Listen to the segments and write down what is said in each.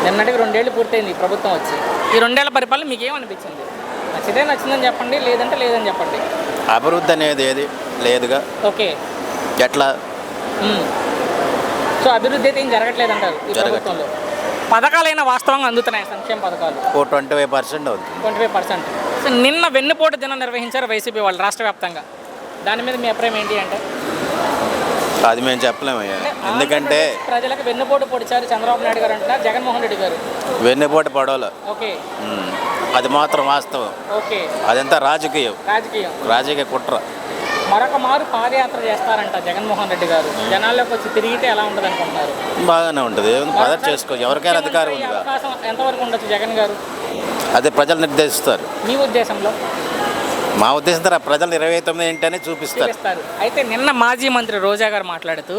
నిన్నటికి 2 ఏళ్ళు పూర్తయింది ప్రభుత్వం వచ్చి. ఈ 2 ఏళ్ల పరిపాలన మీకు ఏమనిపించింది? నచ్చితే నచ్చిందని చెప్పండి, లేదంటే లేదని చెప్పండి. అభివృద్ధి అనేది ఏది లేదుగా. ఓకే, ఎట్లా? సో అభివృద్ధి అయితే ఏం జరగట్లేదంటారు ఈ ప్రభుత్వంలో. పథకాలైనా వాస్తవంగా అందుతున్నాయి, సంక్షేమ పథకాలు 25% అవుతుంది. 25%. సో నిన్న వెన్నుపోటు దినం నిర్వహించారు వైసీపీ వాళ్ళు రాష్ట్ర వ్యాప్తంగా. దాని మీద మీ అభిప్రాయం ఏంటి అంటే? అది మేము చెప్పలేము. ఎందుకంటే ప్రజలకు వెన్నుపోటు పొడిచారు చంద్రబాబు నాయుడు గారు అంటున్నారు, జగన్మోహన్ రెడ్డి గారు వెన్నుపోటు పడవలు. ఓకే, అది మాత్రం వాస్తవం. ఓకే, అదంతా రాజకీయ కుట్ర. మరొక మారు పాదయాత్ర చేస్తారంట జగన్మోహన్ రెడ్డి గారు. జనాల్లోకి వచ్చి తిరిగితే ఎలా ఉంటుంది అనుకుంటున్నారు? బాగానే ఉంటుంది. పదవి చేసుకో, ఎవరికైనా అధికారం ఉంది. అవకాశం ఎంతవరకు ఉండొచ్చు జగన్ గారు? అదే ప్రజలు నిర్దేశిస్తారు. మీ ఉద్దేశంలో? మా ఉద్దేశం ప్రజలు 29 ఏంటనే చూపిస్తారు. అయితే నిన్న మాజీ మంత్రి రోజా గారు మాట్లాడుతూ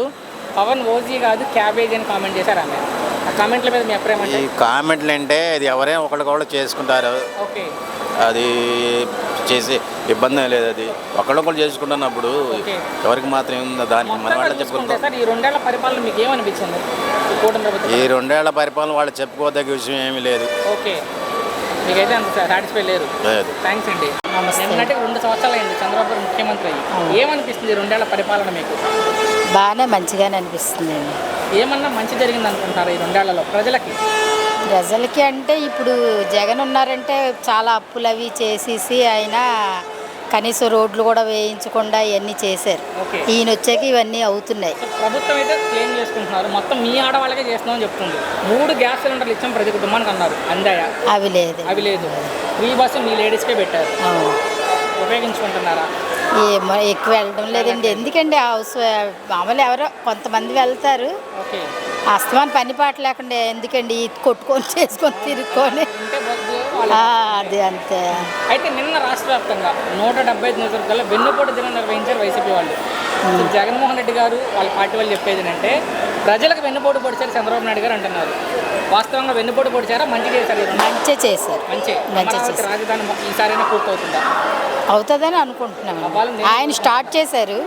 పవన్ ఓజీ కాదు క్యాబేజీ అని కామెంట్ చేశారు. ఆమె ఆ కామెంట్ల మీద మీ అభిప్రాయం? ఈ కామెంట్లు అంటే అది ఎవరైనా ఒకళ్ళకొకళ్ళు చేసుకుంటారు. ఓకే, అది చేసే ఇబ్బంది లేదు. అది ఒకళ్ళొకళ్ళు చేసుకుంటున్నప్పుడు ఎవరికి మాత్రం ఏముందో దానికి మన వాళ్ళు చెప్పుకుంటారు. ఈ 2 ఏళ్ల పరిపాలన మీకు ఏమనిపించింది? ఈ 2 ఏళ్ల పరిపాలన వాళ్ళు చెప్పుకోదగ్గ విషయం ఏమీ లేదు. ఓకే, మీకైతే అంత సాటిస్ఫై లేరు. థ్యాంక్స్ అండి. నిన్నటికి 2 సంవత్సరాలు అయింది చంద్రబాబు గారు ముఖ్యమంత్రి అయ్యి. ఏమనిపిస్తుంది 2 ఏళ్ల పరిపాలన మీకు? బాగానే మంచిగానే అనిపిస్తుంది అండి. ఏమన్నా మంచి జరిగింది అనుకుంటారు ఈ 2 ఏళ్లలో ప్రజలకి? అంటే ఇప్పుడు జగన్ ఉన్నారంటే చాలా అప్పులు అవి చేసేసి ఆయన కనీసం రోడ్లు కూడా వేయించకుండా ఇవన్నీ చేశారు. ఈయన వచ్చాక ఇవన్నీ అవుతున్నాయి. ప్రభుత్వం అయితే క్లెయిమ్ చేసుకుంటున్నారు, మొత్తం మీ ఆడవాళ్ళకే చేస్తున్నామని చెప్తుంది. 3 గ్యాస్ సిలిండర్లు ఇచ్చాం ప్రతి కుటుంబానికి అన్నారు, అందాయా? అవి లేదు. ఫ్రీ బస్సు మీ లేడీస్కే పెట్టారు, ఉపయోగించుకుంటున్నారా? ఏమో ఎక్కువ వెళ్ళడం లేదండి. ఎందుకండి మామూలు ఎవరో కొంతమంది వెళ్తారు. అస్తమాన్ పని పాట లేకుండా ఎందుకండి కొట్టుకొని చేసుకొని తిరుక్కొని అది అంతే. అయితే నిన్న రాష్ట్ర వ్యాప్తంగా 175 నియోజకవర్గాల్లో వెన్నుపోటు దినం నిర్వహించారు వైసీపీ వాళ్ళు. జగన్మోహన్ రెడ్డి గారు వాళ్ళ పార్టీ వాళ్ళు చెప్పేది అంటే ప్రజలకు వెన్నుపోటు పొడిచారు చంద్రబాబు నాయుడు గారు అంటున్నారు. వాస్తవంగా వెన్నుపోటు పొడిచారా? మంచి చేశారు? మంచి చేశారు. రాజధాని ఈసారైనా పూర్తవుతుందా? అవుతుందని అనుకుంటున్నాము. ఆయన స్టార్ట్ చేశారు.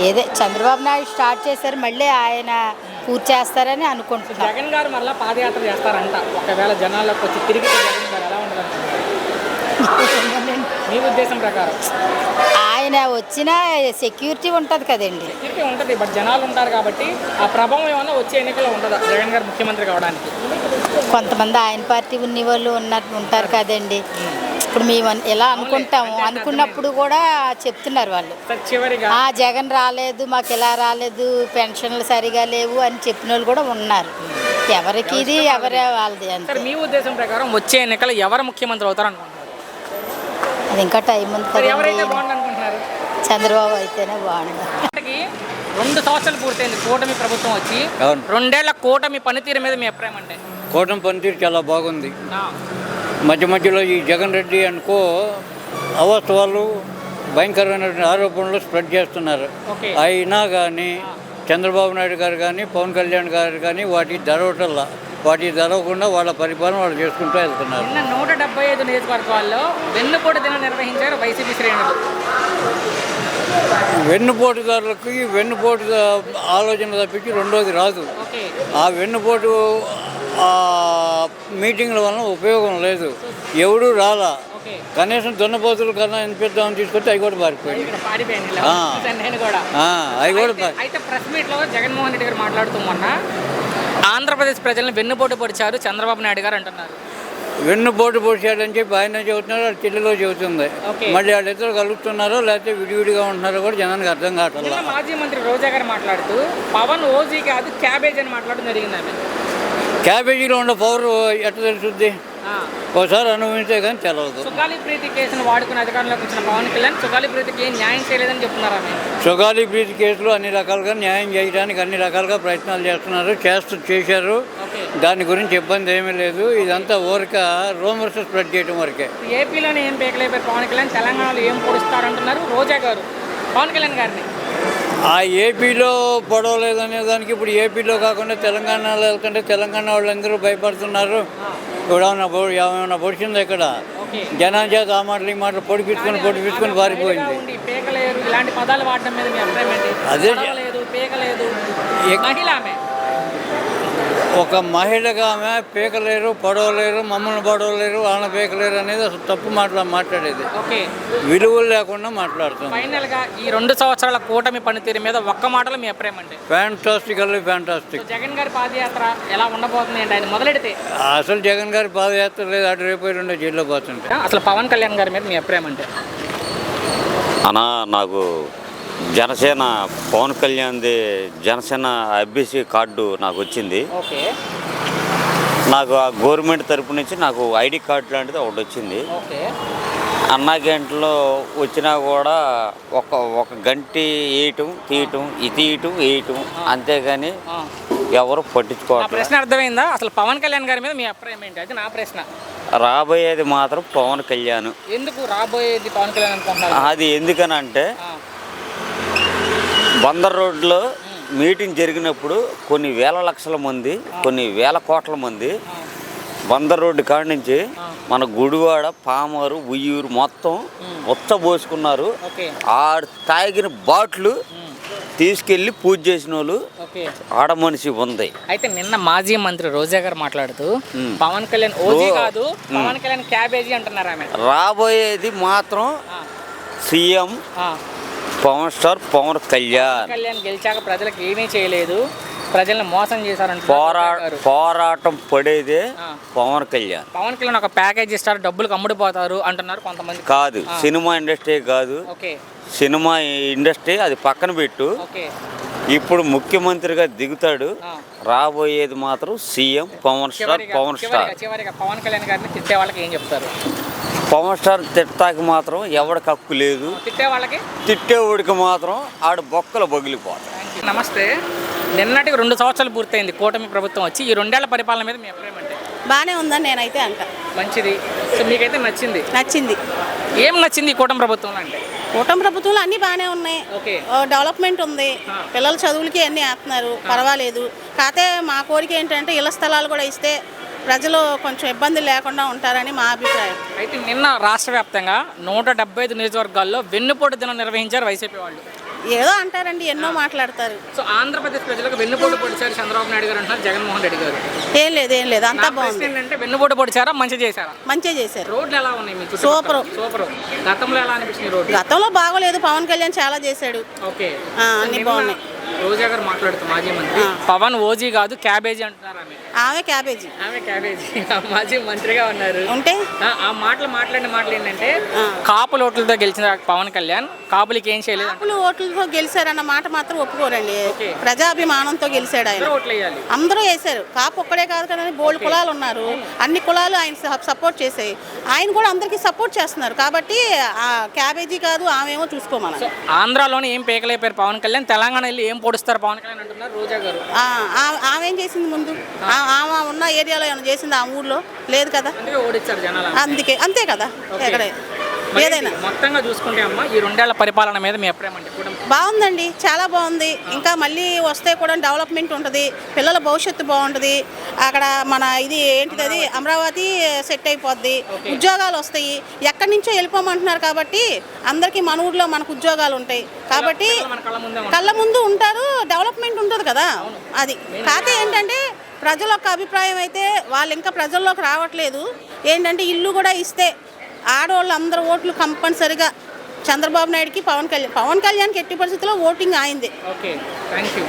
ఏదే చంద్రబాబు నాయుడు స్టార్ట్ చేశారు, మళ్ళీ ఆయన పూర్తి చేస్తారని అనుకుంటున్నాను. జగన్ గారు మళ్ళీ పాదయాత్ర చేస్తారంట. ఒకవేళ జనాల్లోకి వచ్చి తిరిగి జగన్ గారు ఎలా ఉండదు మీ ఉద్దేశం ప్రకారం? ఆయన వచ్చిన సెక్యూరిటీ ఉంటుంది కదండి. సెక్యూరిటీ ఉంటుంది, బట్ జనాలు ఉంటారు కాబట్టి ఆ ప్రభావం ఏమన్నా వచ్చే ఎన్నికల్లో ఉంటుందా జగన్ గారు ముఖ్యమంత్రి కావడానికి? కొంతమంది ఆయన పార్టీ ఉన్న వాళ్ళు ఉంటారు కదండి. ఇప్పుడు మేము ఎలా అనుకుంటాము, అనుకున్నప్పుడు కూడా చెప్తున్నారు వాళ్ళు జగన్ రాలేదు, మాకు ఇలా రాలేదు, పెన్షన్లు సరిగా లేవు అని చెప్పిన వాళ్ళు కూడా ఉన్నారు. ఎవరికి ఇది ఎవరే వాళ్ళది అంతే. మీ ఉద్దేశం ప్రకారం వచ్చే ఎన్నికలు ఎవరు ముఖ్యమంత్రి అవుతారు అనుకుంటున్నారు? అది ఇంకా టైం ఉంది ఎవరైతే బాగుంది అనుకుంటున్నారు? చంద్రబాబు అయితేనే బాగుంది. 2 సంవత్సరాలు పూర్తయింది కూటమి ప్రభుత్వం వచ్చి. 2 ఏళ్ల కూటమి పనితీరు మీద మీ అభిప్రాయం అంటే? కూటమి పనితీరు చాలా బాగుంది. మధ్యలో ఈ జగన్ రెడ్డి అనుకో అవాస్తవాలు భయంకరమైన ఆరోపణలు స్ప్రెడ్ చేస్తున్నారు. అయినా కానీ చంద్రబాబు నాయుడు గారు కానీ పవన్ కళ్యాణ్ గారు కానీ వాటి తెరవకుండా వాళ్ళ పరిపాలన వాళ్ళు చేసుకుంటూ వెళ్తున్నారు. 175 నియోజకవర్గాల్లో వెన్నుపోటు దినం నిర్వహించారు వైసీపీ శ్రేణులు. వెన్నుపోటుదారులకి వెన్నుపోటు ఆలోచన తప్పించి రెండోది రాదు. ఆ వెన్నుపోటు మీటింగ్ల వలన ఉపయోగం లేదు, ఎవడూ రాలా. కనీసం దున్నపోతులు కన్నా వినిపిద్దామని తీసుకొస్తే అవి కూడా పారిపోయింది. అయితే ప్రెస్ మీట్లో జగన్మోహన్ రెడ్డి గారు మాట్లాడుతూ మొన్న ఆంధ్రప్రదేశ్ ప్రజలను వెన్నుపోటు పొడిచారు చంద్రబాబు నాయుడు గారు అంటున్నారు. వెన్నుపోటు పొడిచాడని చెప్పి ఆయన చెబుతున్నారు, వాళ్ళ చెల్లెలో చెబుతుంది. మళ్ళీ వాళ్ళిద్దరు కలుగుతున్నారో లేకపోతే విడివిడిగా ఉంటున్నారో కూడా జనానికి అర్థం కావట్లేదు. మాజీ మంత్రి రోజా గారు మాట్లాడుతూ పవన్ ఓజీ కాదు క్యాబేజ్ అని మాట్లాడడం జరిగింది. క్యాబేజీలో ఉన్న పవర్ ఎట్లా తెలుస్తుంది? ఒకసారి అనుభవించే కానీ తెలవదు. సుగాలి ప్రీతి కేసును వాడుకుని అధికారంలోకి వచ్చిన పవన్ కళ్యాణ్ సుగాలి ప్రీతికి న్యాయం చేయలేదని చెప్తున్నారు. సుగాలి ప్రీతి కేసులో అన్ని రకాలుగా న్యాయం చేయడానికి అన్ని రకాలుగా ప్రయత్నాలు చేశారు. దాని గురించి ఇబ్బంది ఏమీ లేదు. ఇదంతా ఊరిక రూమర్స్ స్ప్రెడ్ చేయడం వరకే. ఏపీలోనే ఏం పేకలేపారు పవన్ కళ్యాణ్, తెలంగాణలో ఏం పొడుస్తారంటున్నారు రోజా గారు పవన్ కళ్యాణ్ గారిని. ఆ ఏపీలో పొడవలేదనే దానికి ఇప్పుడు ఏపీలో కాకుండా తెలంగాణలో వెళ్తుంటే తెలంగాణ వాళ్ళందరూ భయపడుతున్నారు. ఇప్పుడు ఏమైనా పొడిచింది ఇక్కడ జనం చేత ఆ మాటలు ఈ మాటలు పొడిపించుకొని పారిపోయింది. అదే ఒక మహిళగా ఆమె పీకలేరు, పడవలేరు, మమ్మల్ని పడవలేరు, వాళ్ళని పీకలేరు అనేది అసలు తప్పు మాట్లాడేది. ఓకే, విలువలు లేకుండా మాట్లాడుతాం. ఫైనల్ గా ఈ 2 సంవత్సరాల కూటమి పనితీరు మీద ఒక్క మాటలో మీ అభిప్రాయం అంటే? ఫ్యాంటాస్టిక్. జగన్ గారి పాదయాత్ర ఎలా ఉండబోతుంది అంటే ఆయన మొదలెడితే? అసలు జగన్ గారి పాదయాత్ర లేదు, అటు రేపు రెండో జైల్లో పోతుంటే. అసలు పవన్ కళ్యాణ్ గారి మీద మీ అభిప్రాయం అంటే? అన్నా, నాకు జనసేన పవన్ కళ్యాణ్ది జనసేన ఐబీసీ కార్డు నాకు వచ్చింది. ఓకే, నాకు ఆ గవర్నమెంట్ తరపు నుంచి నాకు ఐడి కార్డు లాంటిది ఒకటి వచ్చింది. ఓకే, అన్నా గంటలో వచ్చినా కూడా ఒక గంటి వేయటం తీయటం వేయటం అంతేగాని ఎవరు నా పట్టించుకోవట్లేదు. ప్రశ్న అర్థమైందా? అసలు పవన్ కళ్యాణ్ గారి మీద మీ అభిప్రాయం ఏంటి? అది నా ప్రశ్న. రాబోయేది మాత్రం పవన్ కళ్యాణ్. ఎందుకు రాబోయేది పవన్ కళ్యాణ్ అనుకుంటున్నారు? అది ఎందుకనంటే బందర్ రోడ్లో మీటింగ్ జరిగినప్పుడు కొన్ని వేల లక్షల మంది, కొన్ని వేల కోట్ల మంది బందర్ రోడ్డు కాడి నుంచి మన గుడివాడ, పామరు, ఉయ్యూరు మొత్తం ఉచ్చబోసుకున్నారు. ఆ తాగిన బాట్లు తీసుకెళ్ళి పూజ చేసిన వాళ్ళు ఆడ మనిషి ఉంది. అయితే నిన్న మాజీ మంత్రి రోజా గారు మాట్లాడుతూ పవన్ కళ్యాణ్ ఓజీ కాదు, పవన్ కళ్యాణ్ క్యాబేజీ అంటున్నారు ఆమె. రాబోయేది మాత్రం సీఎం పవన్ స్టార్ పవన్ కళ్యాణ్. కళ్యాణ్ గెలిచాక ప్రజలకు ఏమీ చేయలేదు, ప్రజల్ని మోసం చేశారంట. పోరాటం పడేదే పవన్ కళ్యాణ్. పవన్ కళ్యాణ్ ఒక ప్యాకేజ్ ఇస్తారు, డబ్బులకు అమ్ముడుపోతారు అంటున్నారు కొంతమంది. కాదు, సినిమా ఇండస్ట్రీ కాదు, సినిమా ఇండస్ట్రీ అది పక్కన పెట్టు. ఇప్పుడు ముఖ్యమంత్రిగా దిగుతాడు. రాబోయేది మాత్రం CM Pavan star Pavan star. చివరిగా పవన్ కళ్యాణ్ గారిని తిట్టే వాళ్ళకి ఏం చెప్తారు? పవన్ స్టార్ తిట్టాకి మాత్రం ఎవడికి హక్కు లేదు. తిట్టే వాళ్ళకి, తిట్టేవాడికి మాత్రం ఆడ బొక్కలు పగిలిపోతాయి. నమస్తే. నిన్నటికి 2 సంవత్సరాలు పూర్తయింది కూటమి ప్రభుత్వం వచ్చి. ఈ 2 ఏళ్ల పరిపాలన మీద మీ అభిప్రాయం అంటే? బాగానే ఉందని నేనైతే అంట. మంచిది. సో మీకైతే నచ్చింది? నచ్చింది. ఏం నచ్చింది ఈ కూటమి ప్రభుత్వంలో అంటే? కూటమి ప్రభుత్వంలో అన్నీ బాగానే ఉన్నాయి. డెవలప్మెంట్ ఉంది, పిల్లల చదువులకి అన్నీ వేస్తున్నారు, పర్వాలేదు. కాకపోతే మా కోరిక ఏంటంటే ఇళ్ల స్థలాలు కూడా ఇస్తే ప్రజలు కొంచెం ఇబ్బంది లేకుండా ఉంటారని మా అభిప్రాయం. అయితే నిన్న రాష్ట్ర వ్యాప్తంగా 175 నియోజకవర్గాల్లో వెన్నుపోటు దినం నిర్వహించారు వైసీపీ వాళ్ళు. ఏదో అంటారండి, ఎన్నో మాట్లాడతారు. సో ఆంధ్రప్రదేశ్ ప్రజలకు వెన్నుపోటు పొడిచారు చంద్రబాబు నాయుడు గారు అంటున్నారు జగన్మోహన్ రెడ్డి గారు. ఏం లేదు, అంతా బాగుంది. ఏంటంటే వెన్నుపోటు పొడిచారా, మంచి చేశారా? మంచిగా చేశారు. రోడ్లు ఎలా ఉన్నాయి మీకు? సూపర్. గతంలో ఎలా అనిపించింది రోడ్లు? గతంలో బాగోలేదు, పవన్ కళ్యాణ్ చాలా చేశాడు. ఓకే, అన్ని బాగున్నాయి. రోజా గారు మాట్లాడుతూ మాజీ మంత్రి పవన్ ఓజీ కాదు క్యాబేజీ అంటున్నారు. ఆమె క్యాబేజీ మాజీ మంత్రిగా ఉన్నారు ఉంటే ఆ మాట్లాడిన మాటలు ఏంటంటే కాపుల ఓట్లతో గెలిచిన పవన్ కళ్యాణ్ కాపులకి ఏం చేయలేదు. కాపుల ఓట్లతో గెలిచారన్న మాట మాత్రం ఒప్పుకోరండి. ప్రజాభిమానంతో గెలిచాడు ఆయన. అందరూ వేశారు. కాపు ఒక్కడే కాదు కదండి, బోల్డ్ కులాలు ఉన్నారు. అన్ని కులాలు ఆయన సపోర్ట్ చేసాయి. ఆయన కూడా అందరికీ సపోర్ట్ చేస్తున్నారు. కాబట్టి ఆ క్యాబేజీ కాదు, ఆమెమో చూసుకోమన్నారు. ఆంధ్రాలోనే ఏం పేకలేపారు పవన్ కళ్యాణ్, తెలంగాణ వెళ్ళి ఏం పొడుస్తారు పవన్ కళ్యాణ్ అంటున్నారు రోజా గారు. ఆమె ఏం చేసింది ముందు? ఆమె ఉన్న ఏరియాలో ఏమైనా చేసింది? ఆ ఊర్లో లేదు కదా, ఓడిచ్చారు జనాలు. అందుకే అంతే కదా. ఎక్కడ ఏదైనా మొత్తంగా చూసుకుంటే అమ్మ ఈ 2 ఏళ్ల పరిపాలన మీద మీ అభిప్రాయం అంటే? బాగుందండి, చాలా బాగుంది. ఇంకా మళ్ళీ వస్తే కూడా డెవలప్మెంట్ ఉంటుంది, పిల్లల భవిష్యత్తు బాగుంటుంది. అక్కడ మన ఇది ఏంటిది, అది అమరావతి సెట్ అయిపోద్ది, ఉద్యోగాలు వస్తాయి. ఎక్కడి నుంచో వెళ్ళిపోమంటున్నారు కాబట్టి అందరికీ మన ఊర్లో మనకు ఉద్యోగాలు ఉంటాయి కాబట్టి కళ్ళ ముందు ఉంటారు, డెవలప్మెంట్ ఉంటుంది కదా. అది కాకపోతే ఏంటంటే ప్రజల యొక్క అభిప్రాయం అయితే వాళ్ళు ఇంకా ప్రజల్లోకి రావట్లేదు. ఏంటంటే ఇల్లు కూడా ఇస్తే ఆడవాళ్ళు అందరూ ఓట్లు కంపల్సరిగా చంద్రబాబు నాయుడుకి, పవన్ కళ్యాణ్కి ఎట్టి పరిస్థితుల్లో ఓటింగ్ ఆయింది. Okay, thank you.